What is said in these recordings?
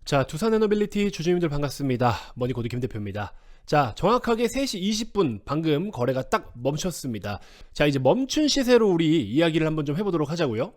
자, 두산에너빌리티 주주님들 반갑습니다. 머니코드 김 대표입니다. 자, 정확하게 3시 20분 방금 거래가 딱 멈췄습니다. 자, 이제 멈춘 시세로 우리 이야기를 한번 좀 해보도록 하자고요.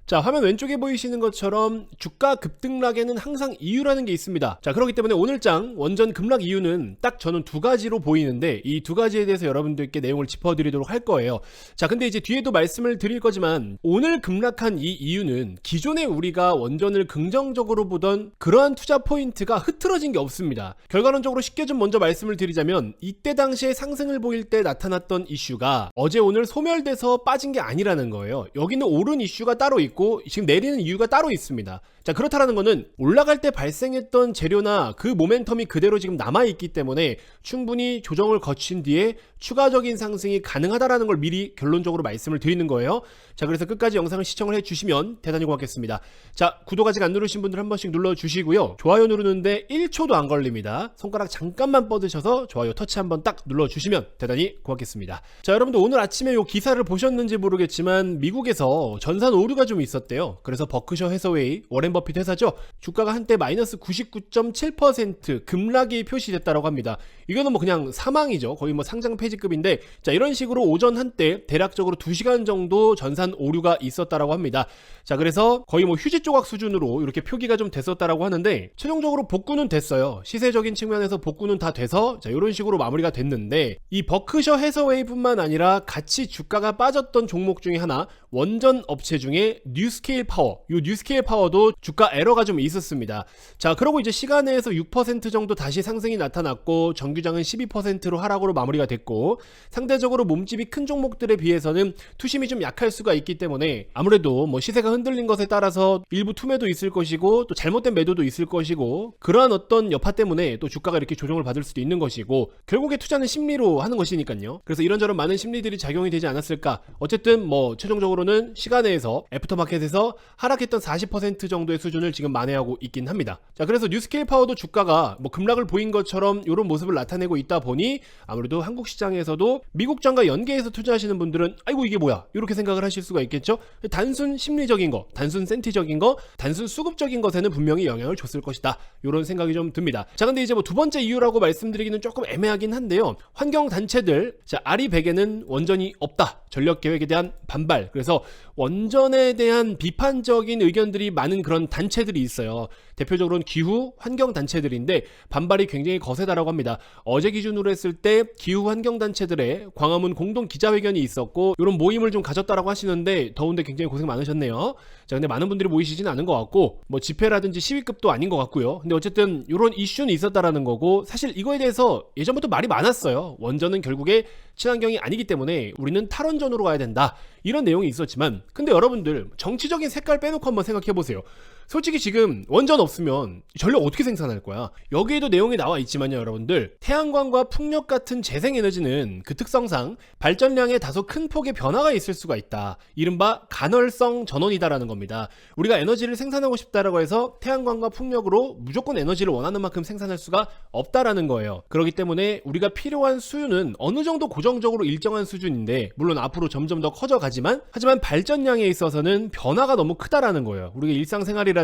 자, 화면 왼쪽에 보이시는 것처럼 주가 급등락에는 항상 이유라는 게 있습니다. 자, 그렇기 때문에 오늘장 원전 급락 이유는 딱 저는 두 가지로 보이는데 이 두 가지에 대해서 여러분들께 내용을 짚어드리도록 할 거예요. 자, 근데 이제 뒤에도 말씀을 드릴 거지만 오늘 급락한 이 이유는 기존에 우리가 원전을 긍정적으로 보던 그러한 투자 포인트가 흐트러진 게 없습니다. 결과론적으로 쉽게 좀 먼저 말씀을 드리자면 이때 당시에 상승을 보일 때 나타났던 이슈가 어제 오늘 소멸돼서 빠진 게 아니라는 거예요. 여기는 오른 이슈가 따로 있고 지금 내리는 이유가 따로 있습니다. 자, 그렇다라는 거는 올라갈 때 발생했던 재료나 그 모멘텀이 그대로 지금 남아있기 때문에 충분히 조정을 거친 뒤에 추가적인 상승이 가능하다라는 걸 미리 결론적으로 말씀을 드리는 거예요. 자, 그래서 끝까지 영상을 시청을 해주시면 대단히 고맙겠습니다. 자, 구독 아직 안 누르신 분들 한 번씩 눌러주시고요. 좋아요 누르는데 1초도 안 걸립니다. 손가락 잠깐만 뻗으셔서 좋아요 터치 한번 딱 눌러주시면 대단히 고맙겠습니다. 자, 여러분들 오늘 아침에 이 기사를 보셨는지 모르겠지만 미국에서 전산 오류가 좀 있었대요. 그래서 버크셔 해서웨이 워렌 버핏 회사죠. 주가가 한때 마이너스 99.7% 급락이 표시됐다고 합니다. 이거는 뭐 그냥 사망이죠. 거의 뭐 상장 폐지급인데, 자, 이런 식으로 오전 한때 대략적으로 2시간 정도 전산 오류가 있었다고 합니다. 자, 그래서 거의 뭐 휴지 조각 수준으로 이렇게 표기가 좀 됐었다고 하는데 최종적으로 복구는 됐어요. 시세적인 측면에서 복구는 다 돼서 자, 이런 식으로 마무리가 됐는데 이 버크셔 해서웨이뿐만 아니라 같이 주가가 빠졌던 종목 중에 하나 원전 업체 중에 뉴스케일 파워, 이 뉴스케일 파워도 주가 에러가 좀 있었습니다. 자, 그러고 이제 시간 내에서 6% 정도 다시 상승이 나타났고 정규장은 12%로 하락으로 마무리가 됐고 상대적으로 몸집이 큰 종목들에 비해서는 투심이 좀 약할 수가 있기 때문에 아무래도 뭐 시세가 흔들린 것에 따라서 일부 투매도 있을 것이고 또 잘못된 매도도 있을 것이고 그러한 어떤 여파 때문에 또 주가가 이렇게 조정을 받을 수도 있는 것이고 결국에 투자는 심리로 하는 것이니까요. 그래서 이런저런 많은 심리들이 작용이 되지 않았을까. 어쨌든 뭐 최종적으로는 시간에서 애프터마켓에서 하락했던 40% 정도의 수준을 지금 만회하고 있긴 합니다. 자, 그래서 뉴스케일 파워도 주가가 뭐 급락을 보인 것처럼 이런 모습을 나타내고 있다 보니 아무래도 한국 시장에서도 미국장과 연계해서 투자하시는 분들은 아이고 이게 뭐야 이렇게 생각을 하실 수가 있겠죠. 단순 심리적인 거, 단순 센티적인 거, 단순 수급적인 것에는 분명히 영향을 줬을 것이다. 이런 생각이 좀 듭니다. 자, 근데 이제 뭐 두 번째 이유라고 말씀드리기는 조금 애매하긴 한데요. 환경단체들, 자, 아리백에는 원전이 없다. 전력계획에 대한 반발. 그래서 원전에 대한 비판적인 의견들이 많은 그런 단체들이 있어요. 대표적으로는 기후 환경단체들인데 반발이 굉장히 거세다라고 합니다. 어제 기준으로 했을 때 기후 환경단체들의 광화문 공동 기자회견이 있었고 이런 모임을 좀 가졌다라고 하시는데 더운데 굉장히 고생 많으셨네요. 자, 근데 많은 분들이 모이시지는 않은 것 같고 뭐 집회라든지 시위급도 아닌 것 같고요. 근데 어쨌든 이런 이슈는 있었다라는 거고 사실 이거에 대해서 예전부터 말이 많았어요. 원전은 결국에 친환경이 아니기 때문에 우리는 탈원전으로 가야 된다. 이런 내용이 있었지만 근데 여러분들 정치적인 색깔 빼놓고 한번 생각해 보세요. 솔직히 지금 원전 없으면 전력 어떻게 생산할 거야? 여기에도 내용이 나와 있지만요, 여러분들. 태양광과 풍력 같은 재생에너지는 그 특성상 발전량에 다소 큰 폭의 변화가 있을 수가 있다. 이른바 간헐성 전원이다라는 겁니다. 우리가 에너지를 생산하고 싶다라고 해서 태양광과 풍력으로 무조건 에너지를 원하는 만큼 생산할 수가 없다라는 거예요. 그렇기 때문에 우리가 필요한 수요는 어느 정도 고정적으로 일정한 수준인데 물론 앞으로 점점 더 커져가지만 하지만 발전량에 있어서는 변화가 너무 크다라는 거예요. 우리가 일상생활이라든지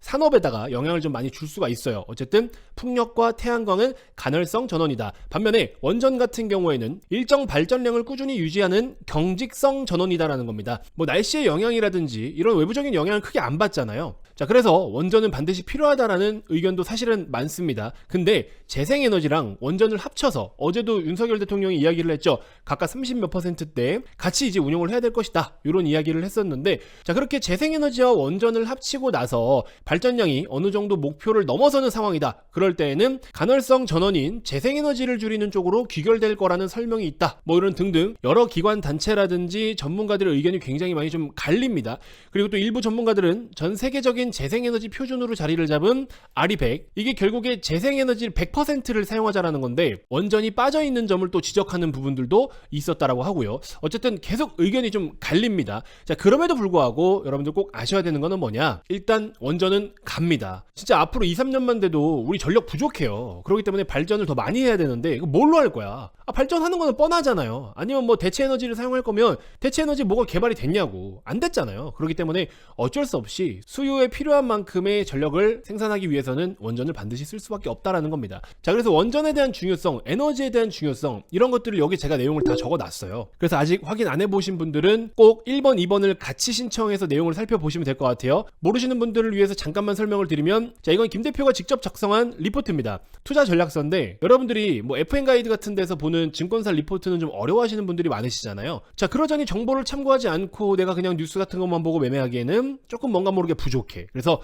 산업에다가 영향을 좀 많이 줄 수가 있어요. 어쨌든 풍력과 태양광은 간헐성 전원이다. 반면에 원전 같은 경우에는 일정 발전량을 꾸준히 유지하는 경직성 전원이다라는 겁니다. 뭐 날씨의 영향이라든지 이런 외부적인 영향을 크게 안 받잖아요. 자, 그래서 원전은 반드시 필요하다라는 의견도 사실은 많습니다. 근데 재생에너지랑 원전을 합쳐서 어제도 윤석열 대통령이 이야기를 했죠. 각각 30몇 %대 같이 이제 운용을 해야 될 것이다. 이런 이야기를 했었는데 자, 그렇게 재생에너지와 원전을 합치고 나서 발전량이 어느 정도 목표를 넘어서는 상황이다. 그럴 때에는 간헐성 전원인 재생에너지를 줄이는 쪽으로 귀결될 거라는 설명이 있다. 뭐 이런 등등 여러 기관 단체라든지 전문가들의 의견이 굉장히 많이 좀 갈립니다. 그리고 또 일부 전문가들은 전 세계적인 재생에너지 표준으로 자리를 잡은 아리백, 이게 결국에 재생에너지 100%를 사용하자라는 건데 원전이 빠져있는 점을 또 지적하는 부분들도 있었다라고 하고요. 어쨌든 계속 의견이 좀 갈립니다. 자, 그럼에도 불구하고 여러분들 꼭 아셔야 되는 거는 뭐냐, 일단 원전은 갑니다. 진짜 앞으로 2, 3년만 돼도 우리 전력 부족해요. 그렇기 때문에 발전을 더 많이 해야 되는데 이거 뭘로 할 거야? 발전하는 거는 뻔하잖아요. 아니면 뭐 대체 에너지를 사용할 거면 대체 에너지 뭐가 개발이 됐냐고. 안 됐잖아요. 그렇기 때문에 어쩔 수 없이 수요에 필요한 만큼의 전력을 생산하기 위해서는 원전을 반드시 쓸 수밖에 없다라는 겁니다. 자, 그래서 원전에 대한 중요성, 에너지에 대한 중요성 이런 것들을 여기 제가 내용을 다 적어놨어요. 그래서 아직 확인 안 해보신 분들은 꼭 1번, 2번을 같이 신청해서 내용을 살펴보시면 될 것 같아요. 모르시는 분들을 위해서 잠깐만 설명을 드리면, 자, 이건 김 대표가 직접 작성한 리포트입니다. 투자 전략서인데 여러분들이 뭐 FN 가이드 같은 데서 보는 증권사 리포트는 좀 어려워하시는 분들이 많으시잖아요. 자, 그러자니 정보를 참고하지 않고 내가 그냥 뉴스 같은 것만 보고 매매하기에는 조금 뭔가 모르게 부족해. 그래서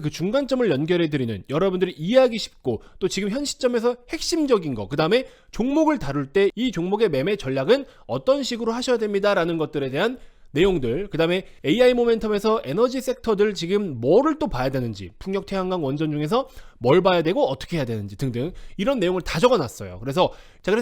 그 중간점을 연결해드리는, 여러분들이 이해하기 쉽고 또 지금 현 시점에서 핵심적인 거, 그 다음에 종목을 다룰 때 이 종목의 매매 전략은 어떤 식으로 하셔야 됩니다라는 것들에 대한 내용들, 그 다음에 AI 모멘텀에서 에너지 섹터들 지금 뭐를 또 봐야 되는지, 풍력, 태양광, 원전 중에서 뭘 봐야 되고 어떻게 해야 되는지 등등 이런 내용을 다 적어놨어요. 그래서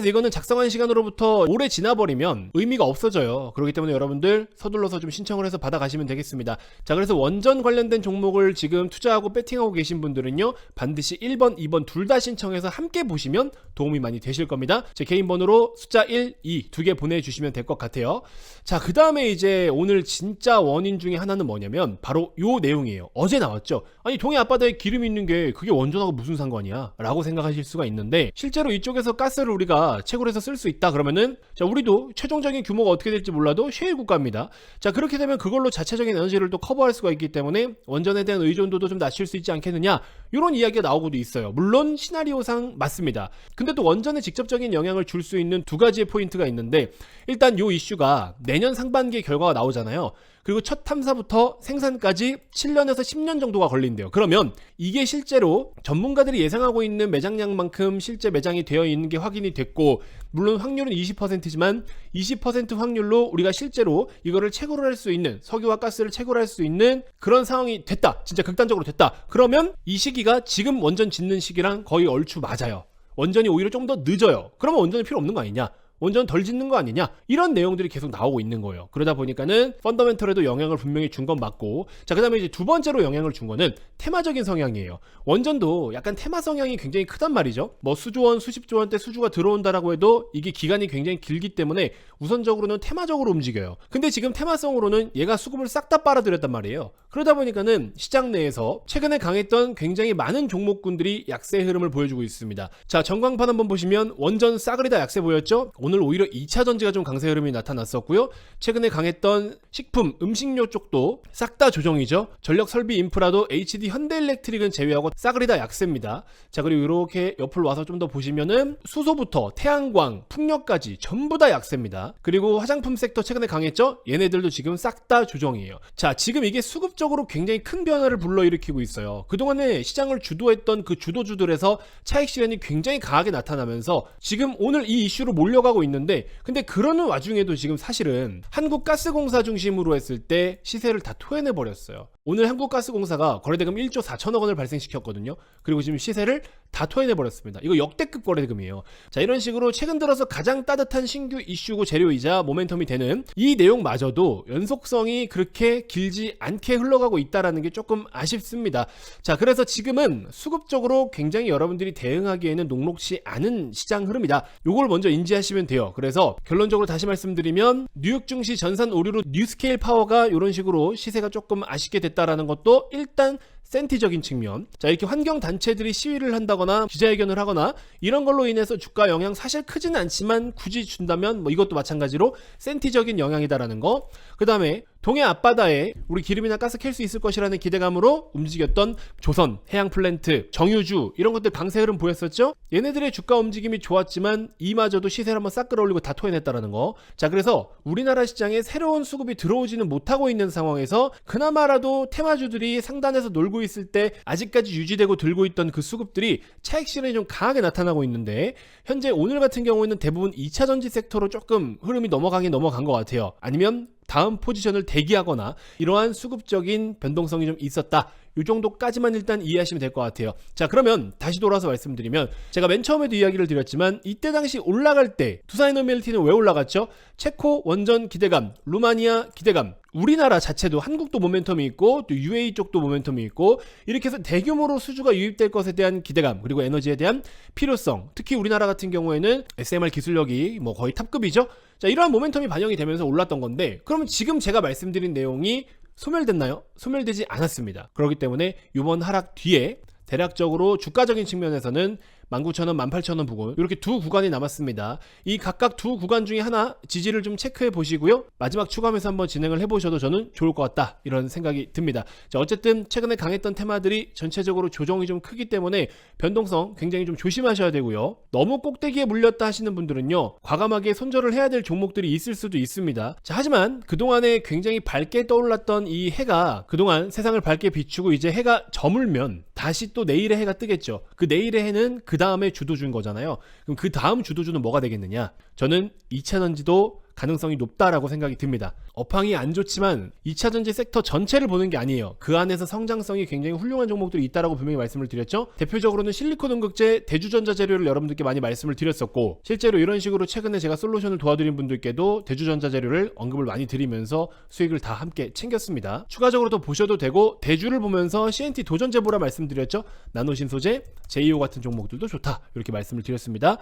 이거는 작성한 시간으로부터 오래 지나버리면 의미가 없어져요. 그렇기 때문에 여러분들 서둘러서 좀 신청을 해서 받아가시면 되겠습니다. 자, 그래서 원전 관련된 종목을 지금 투자하고 배팅하고 계신 분들은요, 반드시 1번, 2번 둘 다 신청해서 함께 보시면 도움이 많이 되실 겁니다. 제 개인 번호로 숫자 1, 2 두 개 보내주시면 될 것 같아요. 자, 그 다음에 이제 오늘 진짜 원인 중에 하나는 뭐냐면 바로 요 내용이에요. 어제 나왔죠. 아니, 동해 앞바다에 기름이 있는 게 그게 원전하고 무슨 상관이야? 라고 생각하실 수가 있는데, 실제로 이쪽에서 가스를 우리가 채굴해서 쓸 수 있다 그러면은, 자, 우리도 최종적인 규모가 어떻게 될지 몰라도 셰일 국가입니다. 자, 그렇게 되면 그걸로 자체적인 에너지를 또 커버할 수가 있기 때문에 원전에 대한 의존도도 좀 낮출 수 있지 않겠느냐, 이런 이야기가 나오고도 있어요. 물론 시나리오상 맞습니다. 근데 또 원전에 직접적인 영향을 줄 수 있는 두 가지의 포인트가 있는데, 일단 요 이슈가 내년 상반기에 결과가 나오잖아요. 그리고 첫 탐사부터 생산까지 7년에서 10년 정도가 걸린대요. 그러면 이게 실제로 전문가들이 예상하고 있는 매장량만큼 실제 매장이 되어 있는 게 확인이 됐고, 물론 확률은 20%지만 20% 확률로 우리가 실제로 이거를 채굴을 할 수 있는, 석유와 가스를 채굴할 수 있는 그런 상황이 됐다. 진짜 극단적으로 됐다. 그러면 이 시기가 지금 원전 짓는 시기랑 거의 얼추 맞아요. 원전이 오히려 좀 더 늦어요. 그러면 원전이 필요 없는 거 아니냐? 원전 덜 짓는 거 아니냐, 이런 내용들이 계속 나오고 있는 거예요. 그러다 보니까는 펀더멘털에도 영향을 분명히 준 건 맞고, 자, 그 다음에 이제 두 번째로 영향을 준 거는 테마적인 성향이에요. 원전도 약간 테마 성향이 굉장히 크단 말이죠. 뭐 수조원, 수십조 원대 수주가 들어온다라고 해도 이게 기간이 굉장히 길기 때문에 우선적으로는 테마적으로 움직여요. 근데 지금 테마성으로는 얘가 수급을 싹 다 빨아들였단 말이에요. 그러다 보니까는 시장 내에서 최근에 강했던 굉장히 많은 종목군들이 약세 흐름을 보여주고 있습니다. 자, 전광판 한번 보시면 원전 싸그리 다 약세 보였죠? 오늘 오히려 2차 전지가 좀 강세 흐름이 나타났었고요. 최근에 강했던 식품, 음식료 쪽도 싹 다 조정이죠. 전력 설비 인프라도 HD 현대일렉트릭은 제외하고 싸그리 다 약세입니다. 자, 그리고 이렇게 옆을 와서 좀 더 보시면은 수소부터 태양광, 풍력까지 전부 다 약세입니다. 그리고 화장품 섹터 최근에 강했죠? 얘네들도 지금 싹 다 조정이에요. 자, 지금 이게 수급적으로 굉장히 큰 변화를 불러일으키고 있어요. 그동안에 시장을 주도했던 그 주도주들에서 차익 실현이 굉장히 강하게 나타나면서 지금 오늘 이 이슈로 몰려가고 있는데, 근데 그러는 와중에도 지금 사실은 한국가스공사 중심으로 했을 때 시세를 다 토해내 버렸어요. 오늘 한국가스공사가 거래대금 1조 4천억 원을 발생시켰거든요. 그리고 지금 시세를 다 토해내 버렸습니다. 이거 역대급 거래대금이에요. 자, 이런 식으로 최근 들어서 가장 따뜻한 신규 이슈고 재료이자 모멘텀이 되는 이 내용마저도 연속성이 그렇게 길지 않게 흘러가고 있다라는 게 조금 아쉽습니다. 자, 그래서 지금은 수급적으로 굉장히 여러분들이 대응하기에는 녹록지 않은 시장 흐름이다. 요걸 먼저 인지하시면 돼요. 그래서 결론적으로 다시 말씀드리면 뉴욕 증시 전산 오류로 뉴스케일 파워가 이런 식으로 시세가 조금 아쉽게 됐다라는 것도 일단 센티적인 측면. 자, 이렇게 환경단체들이 시위를 한다거나 기자회견을 하거나 이런 걸로 인해서 주가 영향 사실 크지는 않지만 굳이 준다면 뭐 이것도 마찬가지로 센티적인 영향이다라는 거. 그 다음에 동해 앞바다에 우리 기름이나 가스 캘 수 있을 것이라는 기대감으로 움직였던 조선, 해양플랜트, 정유주 이런 것들 강세 흐름 보였었죠? 얘네들의 주가 움직임이 좋았지만 이마저도 시세를 한번 싹 끌어올리고 다 토해냈다라는 거. 자, 그래서 우리나라 시장에 새로운 수급이 들어오지는 못하고 있는 상황에서 그나마라도 테마주들이 상단에서 놀고 있을 때 아직까지 유지되고 들고 있던 그 수급들이 차익 실현이 좀 강하게 나타나고 있는데, 현재 오늘 같은 경우에는 대부분 2차 전지 섹터로 조금 흐름이 넘어간 것 같아요. 아니면 다음 포지션을 대기하거나 이러한 수급적인 변동성이 좀 있었다. 이 정도까지만 일단 이해하시면 될 것 같아요. 자, 그러면 다시 돌아서 말씀드리면, 제가 맨 처음에도 이야기를 드렸지만 이때 당시 올라갈 때 두사이노멜티는 왜 올라갔죠? 체코 원전 기대감, 루마니아 기대감, 우리나라 자체도 한국도 모멘텀이 있고 또 UAE 쪽도 모멘텀이 있고, 이렇게 해서 대규모로 수주가 유입될 것에 대한 기대감, 그리고 에너지에 대한 필요성, 특히 우리나라 같은 경우에는 SMR 기술력이 뭐 거의 탑급이죠. 자, 이러한 모멘텀이 반영이 되면서 올랐던 건데, 그러면 지금 제가 말씀드린 내용이 소멸됐나요? 소멸되지 않았습니다. 그렇기 때문에 이번 하락 뒤에 대략적으로 주가적인 측면에서는 19,000원, 18,000원 부근 이렇게 두 구간이 남았습니다. 이 각각 두 구간 중에 하나 지지를 좀 체크해 보시고요. 마지막 추가하면서 한번 진행을 해보셔도 저는 좋을 것 같다 이런 생각이 듭니다. 자, 어쨌든 최근에 강했던 테마들이 전체적으로 조정이 좀 크기 때문에 변동성 굉장히 좀 조심하셔야 되고요. 너무 꼭대기에 물렸다 하시는 분들은요, 과감하게 손절을 해야 될 종목들이 있을 수도 있습니다. 자, 하지만 그동안에 굉장히 밝게 떠올랐던 이 해가 그동안 세상을 밝게 비추고 이제 해가 저물면 다시 또 내일의 해가 뜨겠죠. 그 내일의 해는 그 다음에 주도주인 거잖아요. 그럼 그 다음 주도주는 뭐가 되겠느냐? 저는 2차전지도 가능성이 높다라고 생각이 듭니다. 업황이 안 좋지만 2차전지 섹터 전체를 보는 게 아니에요. 그 안에서 성장성이 굉장히 훌륭한 종목들이 있다라고 분명히 말씀을 드렸죠. 대표적으로는 실리콘 응급제, 대주전자 재료를 여러분들께 많이 말씀을 드렸었고, 실제로 이런 식으로 최근에 제가 솔루션을 도와드린 분들께도 대주전자 재료를 언급을 많이 드리면서 수익을 다 함께 챙겼습니다. 추가적으로 더 보셔도 되고, 대주를 보면서 CNT 도전제보라 말씀드렸죠. 나노신 소재, JO 같은 종목들도 좋다 이렇게 말씀을 드렸습니다.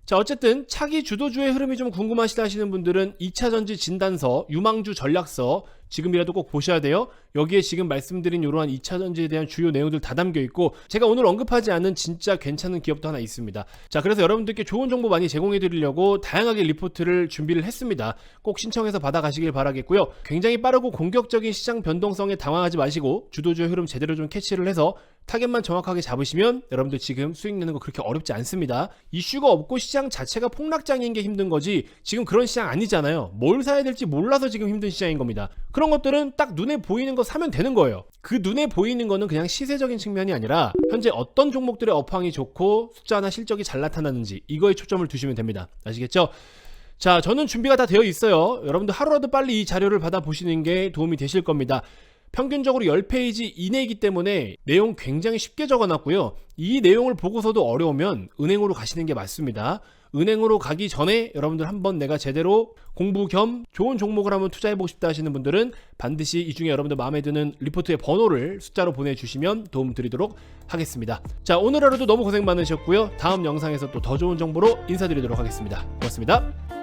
자, 어쨌든 차기 주도주의 흐름이 좀 궁금하시다 하시는 분들은 2차전지 진단서, 유망주 전략서 지금이라도 꼭 보셔야 돼요. 여기에 지금 말씀드린 이러한 2차전지에 대한 주요 내용들 다 담겨 있고, 제가 오늘 언급하지 않은 진짜 괜찮은 기업도 하나 있습니다. 자, 그래서 여러분들께 좋은 정보 많이 제공해 드리려고 다양하게 리포트를 준비를 했습니다. 꼭 신청해서 받아가시길 바라겠고요. 굉장히 빠르고 공격적인 시장 변동성에 당황하지 마시고 주도주의 흐름 제대로 좀 캐치를 해서 타겟만 정확하게 잡으시면 여러분들 지금 수익 내는 거 그렇게 어렵지 않습니다. 이슈가 없고 시장 자체가 폭락장인 게 힘든 거지, 지금 그런 시장 아니잖아요. 뭘 사야 될지 몰라서 지금 힘든 시장인 겁니다. 그런 것들은 딱 눈에 보이는 거 사면 되는 거예요. 그 눈에 보이는 거는 그냥 시세적인 측면이 아니라 현재 어떤 종목들의 업황이 좋고 숫자나 실적이 잘 나타나는지, 이거에 초점을 두시면 됩니다. 아시겠죠? 자, 저는 준비가 다 되어 있어요. 여러분들 하루라도 빨리 이 자료를 받아보시는 게 도움이 되실 겁니다. 평균적으로 10페이지 이내이기 때문에 내용 굉장히 쉽게 적어놨고요. 이 내용을 보고서도 어려우면 은행으로 가시는 게 맞습니다. 은행으로 가기 전에 여러분들 한번 내가 제대로 공부 겸 좋은 종목을 한번 투자해보고 싶다 하시는 분들은 반드시 이 중에 여러분들 마음에 드는 리포트의 번호를 숫자로 보내주시면 도움 드리도록 하겠습니다. 자, 오늘 하루도 너무 고생 많으셨고요. 다음 영상에서 또 더 좋은 정보로 인사드리도록 하겠습니다. 고맙습니다.